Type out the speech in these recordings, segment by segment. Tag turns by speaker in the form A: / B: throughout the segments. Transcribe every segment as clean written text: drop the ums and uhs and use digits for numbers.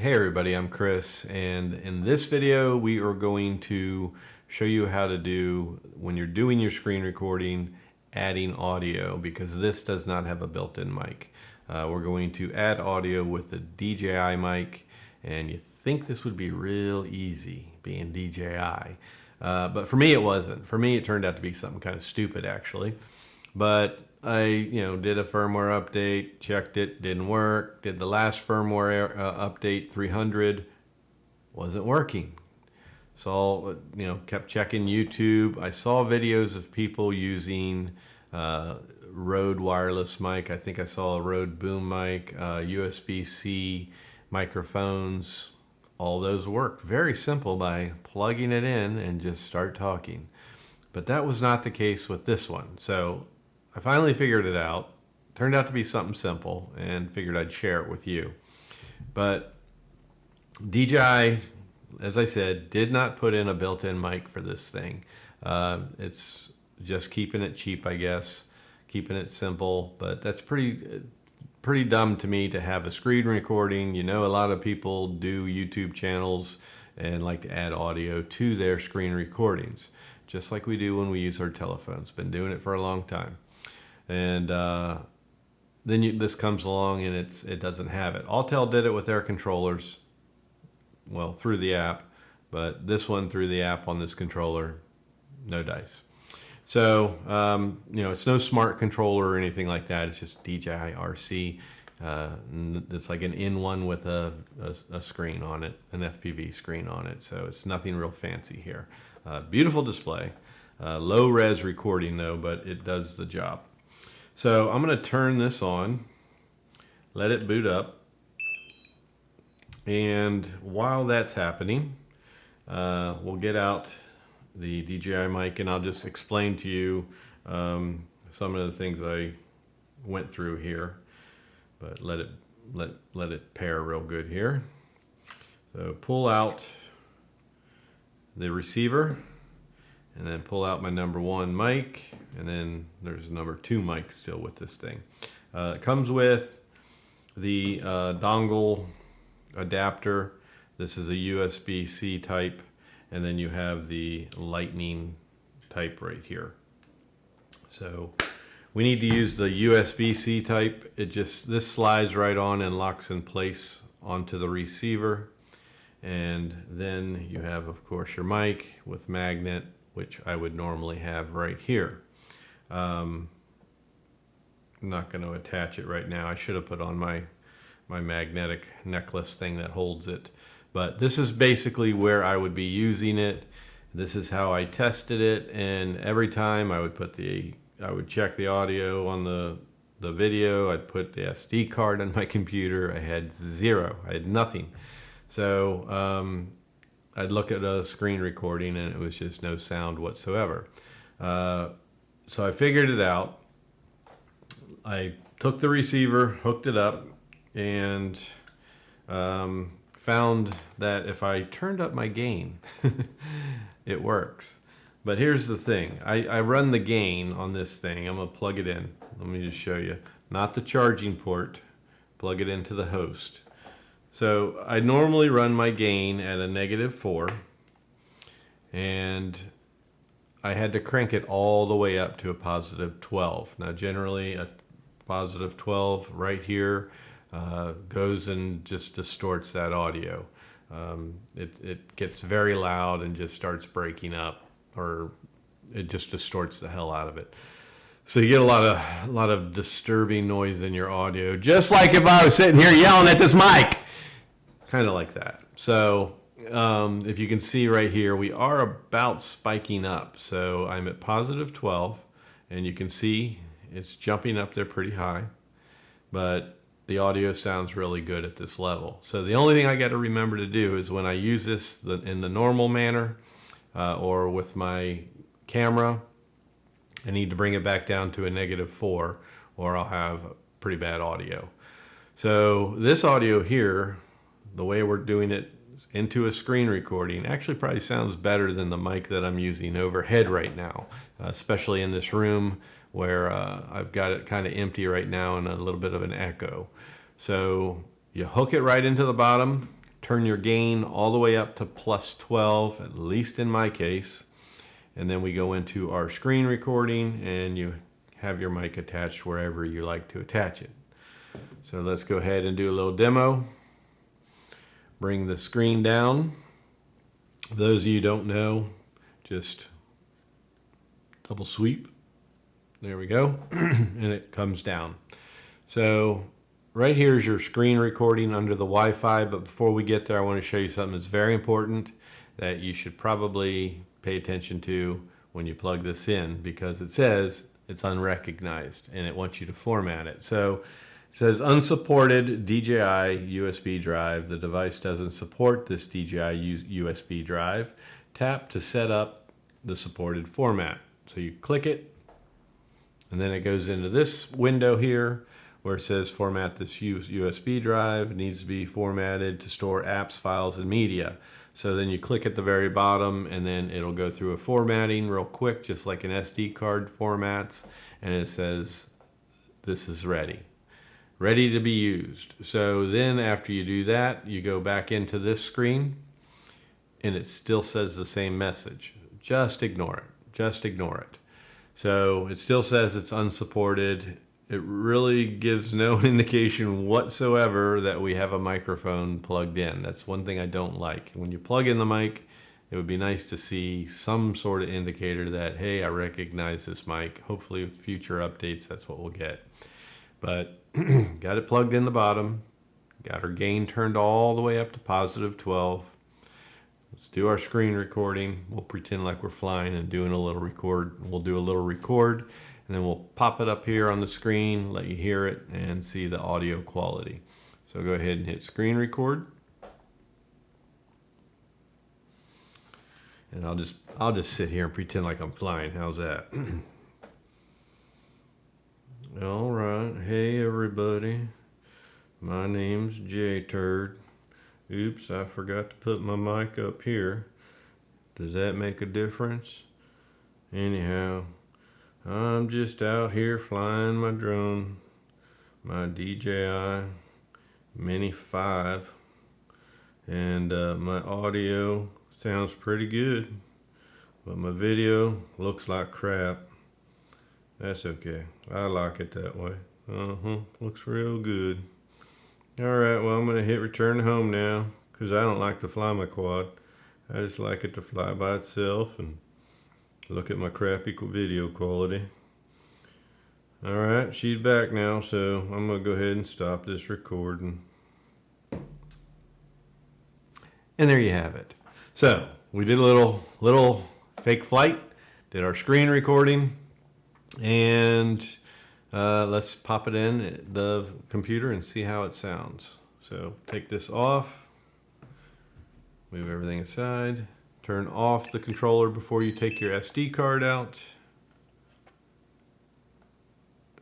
A: Hey everybody, I'm Chris, and in this video we are going to show you how to do, when you're doing your screen recording, adding audio, because this does not have a built-in mic. We're going to add audio with the DJI mic, and you think this would be real easy being DJI, but for me it wasn't. For me it turned out to be something kind of stupid actually. But I, did a firmware update, checked it, didn't work. Did the last firmware update 300, wasn't working. So, kept checking YouTube. I saw videos of people using Rode wireless mic. I think I saw a Rode boom mic, USB-C microphones. All those worked. Very simple by plugging it in and just start talking. But that was not the case with this one. So I finally figured it out. Turned out to be something simple and figured I'd share it with you. But DJI, as I said, did not put in a built-in mic for this thing. It's just keeping it cheap, I guess, keeping it simple, but that's pretty dumb to me to have a screen recording. A lot of people do YouTube channels and like to add audio to their screen recordings, just like we do when we use our telephones. Been doing it for a long time. And then this comes along and it doesn't have it. Autel did it with their controllers, well, through the app, but this one through the app on this controller, no dice. So, it's no smart controller or anything like that. It's just DJI RC. It's like an in-one with a screen on it, an FPV screen on it. So it's nothing real fancy here. Beautiful display. Low res recording though, but it does the job. So I'm going to turn this on, let it boot up, and while that's happening, we'll get out the DJI mic and I'll just explain to you some of the things I went through here. But let it pair real good here. So pull out the receiver, and then pull out my number 1 mic, and then there's a number 2 mic still with this thing. It comes with the dongle adapter. This is a USB-C type, and then you have the lightning type right here. So we need to use the USB-C type. This slides right on and locks in place onto the receiver. And then you have, of course, your mic with magnet, which I would normally have right here. I'm not going to attach it right now. I should have put on my magnetic necklace thing that holds it. But this is basically where I would be using it. This is how I tested it, and every time I would check the audio on the video. I'd put the SD card on my computer. I had zero. I had nothing. So I'd look at a screen recording and it was just no sound whatsoever. So I figured it out. I took the receiver, hooked it up, and found that if I turned up my gain, it works. But here's the thing. I run the gain on this thing. I'm going to plug it in. Let me just show you. Not the charging port. Plug it into the host. So I normally run my gain at a -4, and I had to crank it all the way up to a +12. Now generally a +12 right here goes and just distorts that audio. It gets very loud and just starts breaking up, or it just distorts the hell out of it. So you get a lot of disturbing noise in your audio, just like if I was sitting here yelling at this mic. Kind of like that. So if you can see right here, we are about spiking up. So I'm at +12, and you can see it's jumping up there pretty high, but the audio sounds really good at this level. So the only thing I got to remember to do is when I use this in the normal manner or with my camera, I need to bring it back down to a -4, or I'll have pretty bad audio. So this audio here, the way we're doing it into a screen recording, actually probably sounds better than the mic that I'm using overhead right now, especially in this room where I've got it kind of empty right now and a little bit of an echo. So you hook it right into the bottom, turn your gain all the way up to +12, at least in my case. And then we go into our screen recording, and you have your mic attached wherever you like to attach it. So let's go ahead and do a little demo. Bring the screen down. For those of you who don't know, just double sweep. There we go. And it comes down. So right here is your screen recording under the Wi-Fi, but before we get there, I want to show you something that's very important that you should probably pay attention to when you plug this in, because it says it's unrecognized and it wants you to format it. So it says unsupported DJI USB drive. The device doesn't support this DJI USB drive. Tap to set up the supported format. So you click it, and then it goes into this window here where it says format this USB drive. It needs to be formatted to store apps, files, and media. So then you click at the very bottom, and then it'll go through a formatting real quick, just like an SD card formats, and it says this is ready to be used. So then after you do that, you go back into this screen, and it still says the same message. Just ignore it. Just ignore it. So it still says it's unsupported. It really gives no indication whatsoever that we have a microphone plugged in. That's one thing I don't like. When you plug in the mic, it would be nice to see some sort of indicator that, hey, I recognize this mic. Hopefully with future updates, that's what we'll get. But got it plugged in the bottom. Got our gain turned all the way up to +12. Let's do our screen recording. We'll pretend like we're flying and doing a little record. We'll do a little record, and then we'll pop it up here on the screen, let you hear it and see the audio quality. So go ahead and hit screen record. And I'll just sit here and pretend like I'm flying. How's that? All right. Hey everybody. My name's J-Turd. Oops, I forgot to put my mic up here. Does that make a difference? Anyhow, I'm just out here flying my drone, my DJI Mini 5, and my audio sounds pretty good, but my video looks like crap. That's okay. I like it that way. Looks real good. Alright, well, I'm going to hit return home now, because I don't like to fly my quad. I just like it to fly by itself and look at my crappy video quality. Alright, she's back now, so I'm going to go ahead and stop this recording. And there you have it. So, we did a little fake flight, did our screen recording, and let's pop it in the computer and see how it sounds. So take this off, move everything aside, turn off the controller before you take your SD card out,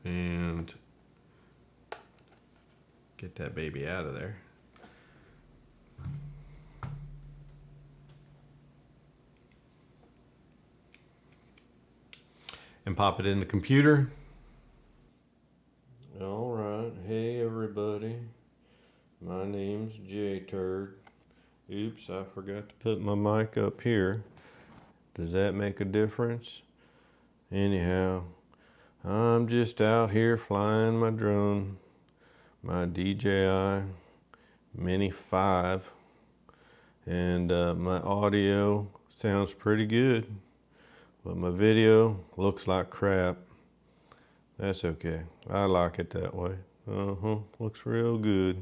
A: and get that baby out of there. And pop it in the computer. All right, hey everybody, my name's J-Turd. Oops, I forgot to put my mic up here. Does that make a difference? Anyhow, I'm just out here flying my drone, my DJI Mini 5, and my audio sounds pretty good, but my video looks like crap. That's okay. I like it that way. Looks real good.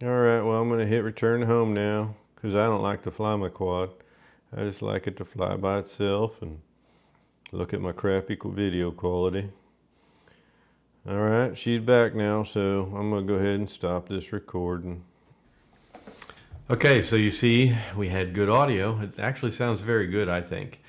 A: Alright, well, I'm going to hit return home now, because I don't like to fly my quad. I just like it to fly by itself and look at my crappy video quality. Alright, she's back now, so I'm going to go ahead and stop this recording. Okay, so you see, we had good audio. It actually sounds very good, I think,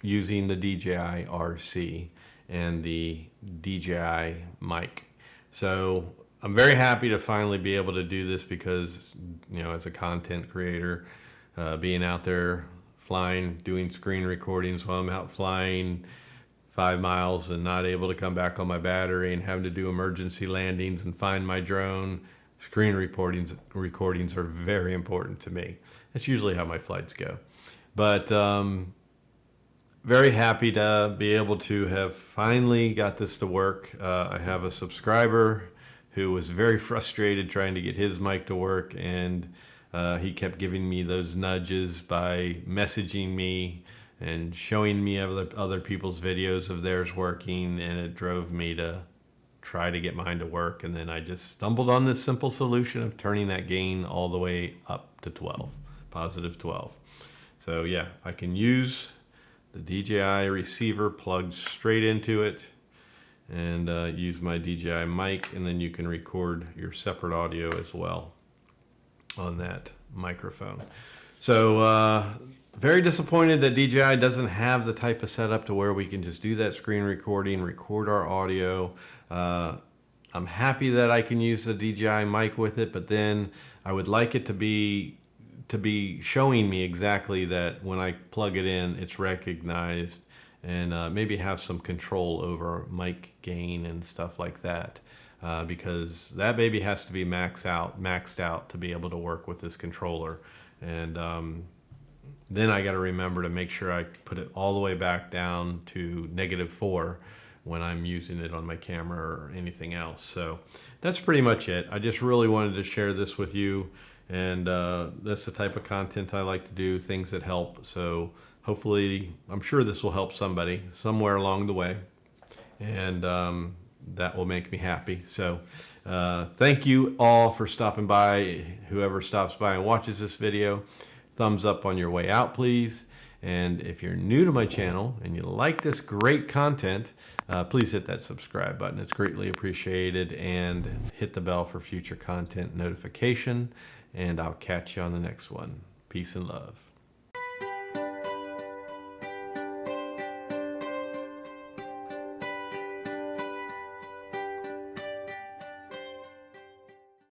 A: using the DJI RC and the DJI Mic. So I'm very happy to finally be able to do this, because, you know, as a content creator, being out there flying, doing screen recordings while I'm out flying 5 miles and not able to come back on my battery and having to do emergency landings and find my drone, screen recordings are very important to me. That's usually how my flights go. But very happy to be able to have finally got this to work. I have a subscriber who was very frustrated trying to get his mic to work, and he kept giving me those nudges by messaging me and showing me other people's videos of theirs working, and it drove me to try to get mine to work. And then I just stumbled on this simple solution of turning that gain all the way up to 12, positive 12. So yeah, I can use the DJI receiver plugged straight into it, and use my DJI mic, and then you can record your separate audio as well on that microphone. So very disappointed that DJI doesn't have the type of setup to where we can just do that screen recording, record our audio. I'm happy that I can use the DJI mic with it, but then I would like it to be showing me exactly that when I plug it in, it's recognized, and maybe have some control over mic gain and stuff like that, because that baby has to be maxed out to be able to work with this controller. And then I got to remember to make sure I put it all the way back down to -4 when I'm using it on my camera or anything else. So that's pretty much it. I just really wanted to share this with you, and that's the type of content I like to do, things that help. So hopefully, I'm sure this will help somebody somewhere along the way, and that will make me happy. So thank you all for stopping by. Whoever stops by and watches this video, thumbs up on your way out, please. And if you're new to my channel and you like this great content, please hit that subscribe button. It's greatly appreciated, and hit the bell for future content notification, and I'll catch you on the next one. Peace and love.